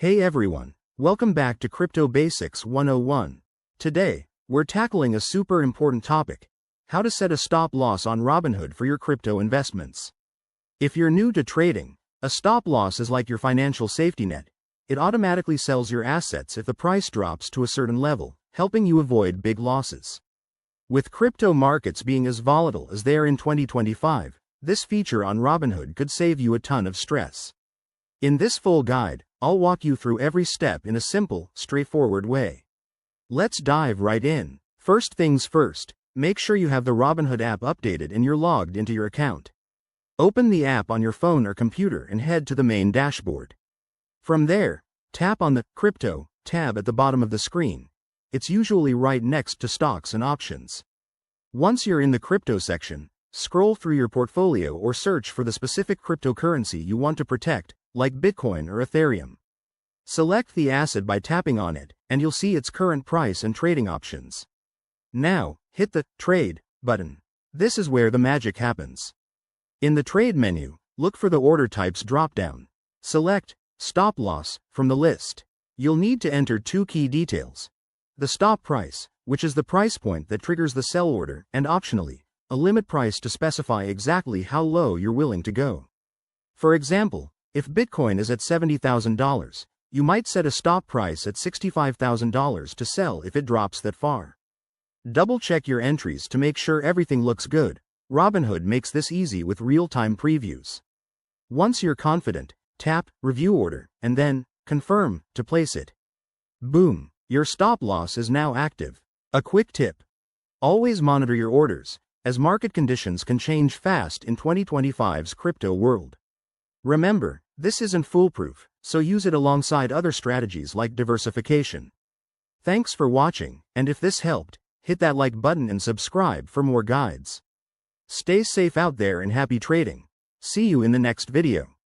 Hey everyone, welcome back to Crypto Basics 101. Today, we're tackling a super important topic: how to set a stop loss on Robinhood for your crypto investments. If you're new to trading, a stop loss is like your financial safety net. It automatically sells your assets if the price drops to a certain level, helping you avoid big losses. With crypto markets being as volatile as they are in 2025, this feature on Robinhood could save you a ton of stress. In this full guide, I'll walk you through every step in a simple, straightforward way. Let's dive right in. First things first, make sure you have the Robinhood app updated and you're logged into your account. Open the app on your phone or computer and head to the main dashboard. From there, tap on the Crypto tab at the bottom of the screen. It's usually right next to Stocks and Options. Once you're in the crypto section, scroll through your portfolio or search for the specific cryptocurrency you want to protect, like Bitcoin or Ethereum. Select the asset by tapping on it, and you'll see its current price and trading options. Now, hit the Trade button. This is where the magic happens. In the Trade menu, look for the Order Types drop-down. Select Stop Loss from the list. You'll need to enter two key details: the stop price, which is the price point that triggers the sell order, and optionally, a limit price to specify exactly how low you're willing to go. For example, if Bitcoin is at $70,000, you might set a stop price at $65,000 to sell if it drops that far. Double-check your entries to make sure everything looks good. Robinhood makes this easy with real-time previews. Once you're confident, tap Review Order, and then Confirm to place it. Boom! Your stop loss is now active. A quick tip: always monitor your orders, as market conditions can change fast in 2025's crypto world. Remember, this isn't foolproof, so use it alongside other strategies like diversification. Thanks for watching, and if this helped, hit that like button and subscribe for more guides. Stay safe out there and happy trading. See you in the next video.